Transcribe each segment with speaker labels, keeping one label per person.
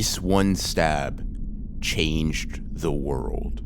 Speaker 1: This one stab changed the world.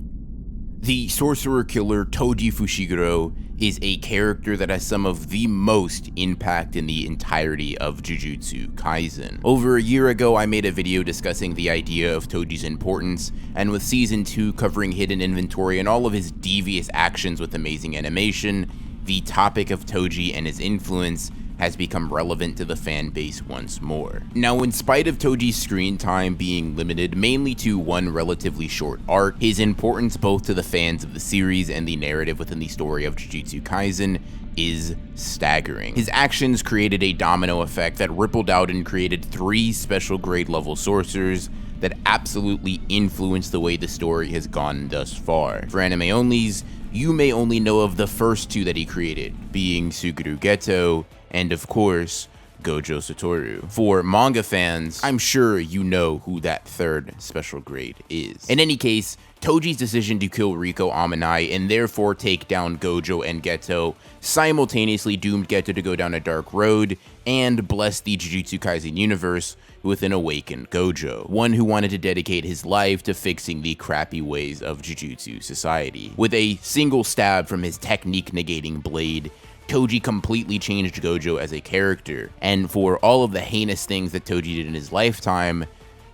Speaker 1: The sorcerer killer Toji Fushiguro is a character that has some of the most impact in the entirety of Jujutsu Kaisen. Over a year ago, I made a video discussing the idea of Toji's importance, and with Season 2 covering hidden inventory and all of his devious actions with amazing animation, the topic of Toji and his influence has become relevant to the fan base once more. Now, in spite of Toji's screen time being limited mainly to one relatively short arc, his importance both to the fans of the series and the narrative within the story of Jujutsu Kaisen is staggering. His actions created a domino effect that rippled out and created 3 special grade level sorcerers that absolutely influenced the way the story has gone thus far. For anime onlys, you may only know of the first 2 that he created, being Suguru Geto and of course, Gojo Satoru. For manga fans, I'm sure you know who that 3rd special grade is. In any case, Toji's decision to kill Riko Amanai and therefore take down Gojo and Geto simultaneously doomed Geto to go down a dark road and bless the Jujutsu Kaisen universe with an awakened Gojo, one who wanted to dedicate his life to fixing the crappy ways of Jujutsu society. With a single stab from his technique negating blade, Toji completely changed Gojo as a character, and for all of the heinous things that Toji did in his lifetime,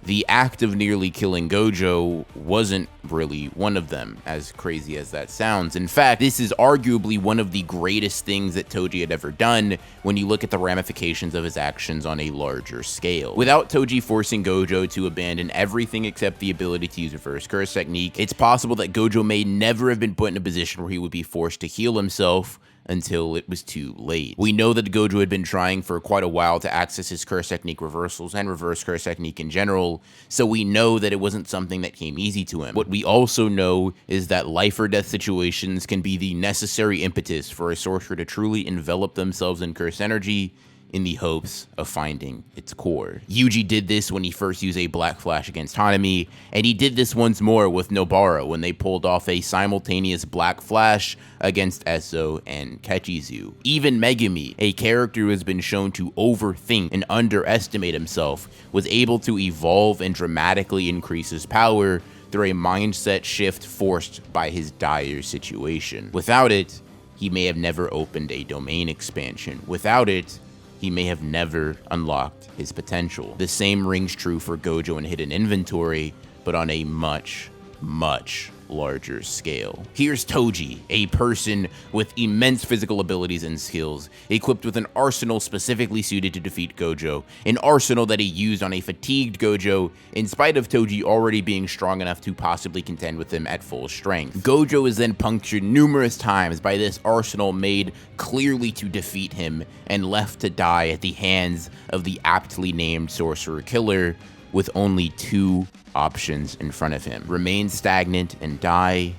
Speaker 1: the act of nearly killing Gojo wasn't really one of them, as crazy as that sounds. In fact, this is arguably one of the greatest things that Toji had ever done when you look at the ramifications of his actions on a larger scale. Without Toji forcing Gojo to abandon everything except the ability to use reverse curse technique, it's possible that Gojo may never have been put in a position where he would be forced to heal himself until it was too late. We know that Gojo had been trying for quite a while to access his curse technique reversals and reverse curse technique in general, so we know that it wasn't something that came easy to him. What we also know is that life or death situations can be the necessary impetus for a sorcerer to truly envelop themselves in curse energy in the hopes of finding its core. Yuji did this when he first used a Black Flash against Hanami, and he did this once more with Nobara when they pulled off a simultaneous Black Flash against Eso and Kechizu. Even Megumi, a character who has been shown to overthink and underestimate himself, was able to evolve and dramatically increase his power through a mindset shift forced by his dire situation. Without it, he may have never opened a domain expansion. Without it, he may have never unlocked his potential. The same rings true for Gojo and hidden inventory, but on a much, much larger scale. Here's Toji, a person with immense physical abilities and skills, equipped with an arsenal specifically suited to defeat Gojo, an arsenal that he used on a fatigued Gojo, in spite of Toji already being strong enough to possibly contend with him at full strength. Gojo is then punctured numerous times by this arsenal made clearly to defeat him, and left to die at the hands of the aptly named sorcerer killer, with only 2 options in front of him: remain stagnant and die,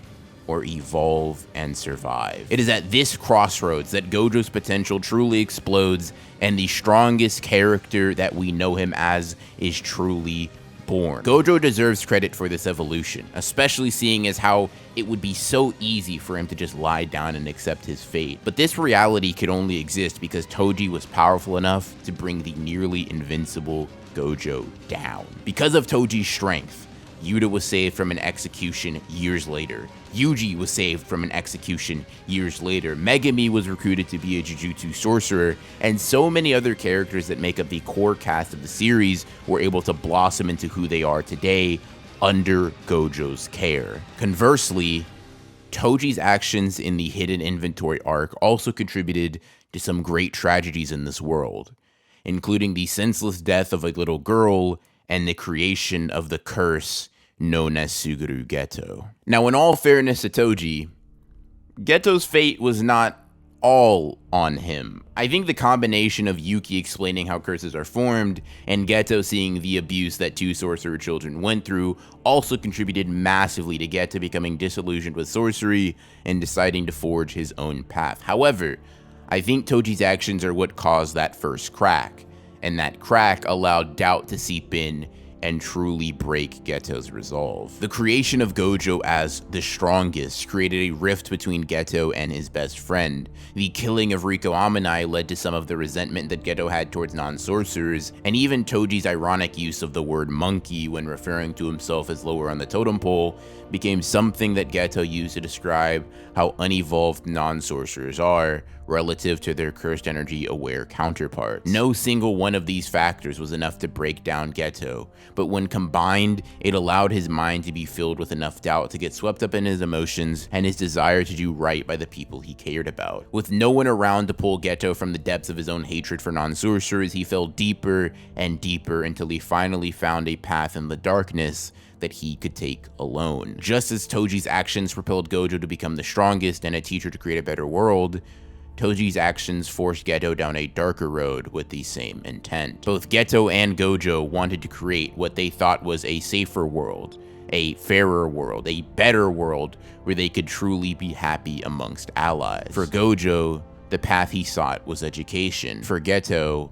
Speaker 1: or evolve and survive. It is at this crossroads that Gojo's potential truly explodes, and the strongest character that we know him as is truly born. Gojo deserves credit for this evolution, especially seeing as how it would be so easy for him to just lie down and accept his fate. But this reality could only exist because Toji was powerful enough to bring the nearly invincible Gojo down. Because of Toji's strength, Yuta was saved from an execution years later. Yuji was saved from an execution years later. Megumi was recruited to be a Jujutsu sorcerer, and so many other characters that make up the core cast of the series were able to blossom into who they are today under Gojo's care. Conversely, Toji's actions in the hidden inventory arc also contributed to some great tragedies in this world, including the senseless death of a little girl and the creation of the curse known as Suguru Geto. Now, in all fairness to Toji, Geto's fate was not all on him. I think the combination of Yuki explaining how curses are formed and Geto seeing the abuse that 2 sorcerer children went through also contributed massively to Geto becoming disillusioned with sorcery and deciding to forge his own path. However, I think Toji's actions are what caused that first crack, and that crack allowed doubt to seep in and truly break Geto's resolve. The creation of Gojo as the strongest created a rift between Geto and his best friend. The killing of Riko Amanai led to some of the resentment that Geto had towards non-sorcerers, and even Toji's ironic use of the word monkey when referring to himself as lower on the totem pole became something that Geto used to describe how unevolved non-sorcerers are relative to their cursed energy aware counterparts. No single one of these factors was enough to break down Geto, but when combined, it allowed his mind to be filled with enough doubt to get swept up in his emotions and his desire to do right by the people he cared about. With no one around to pull Geto from the depths of his own hatred for non-sorcerers, he fell deeper and deeper until he finally found a path in the darkness that he could take alone. Just as Toji's actions propelled Gojo to become the strongest and a teacher to create a better world, Toji's actions forced Geto down a darker road with the same intent. Both Geto and Gojo wanted to create what they thought was a safer world, a fairer world, a better world where they could truly be happy amongst allies. For Gojo, the path he sought was education. For Geto,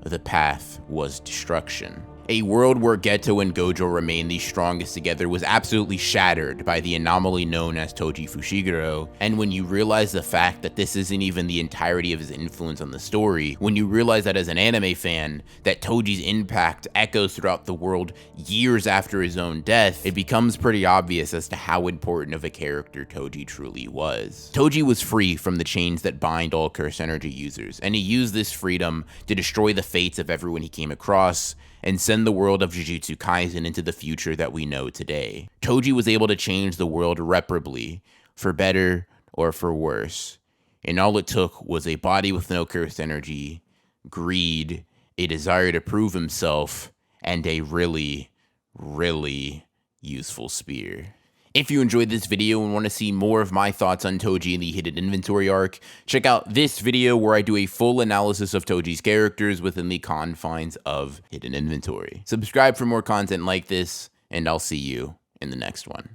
Speaker 1: the path was destruction. A world where Geto and Gojo remained the strongest together was absolutely shattered by the anomaly known as Toji Fushiguro, and when you realize the fact that this isn't even the entirety of his influence on the story, when you realize that as an anime fan, that Toji's impact echoes throughout the world years after his own death, it becomes pretty obvious as to how important of a character Toji truly was. Toji was free from the chains that bind all cursed energy users, and he used this freedom to destroy the fates of everyone he came across, and send the world of Jujutsu Kaisen into the future that we know today. Toji was able to change the world irreparably, for better or for worse, and all it took was a body with no cursed energy, greed, a desire to prove himself, and a really, really useful spear. If you enjoyed this video and want to see more of my thoughts on Toji in the Hidden Inventory arc, check out this video where I do a full analysis of Toji's characters within the confines of Hidden Inventory. Subscribe for more content like this, and I'll see you in the next one.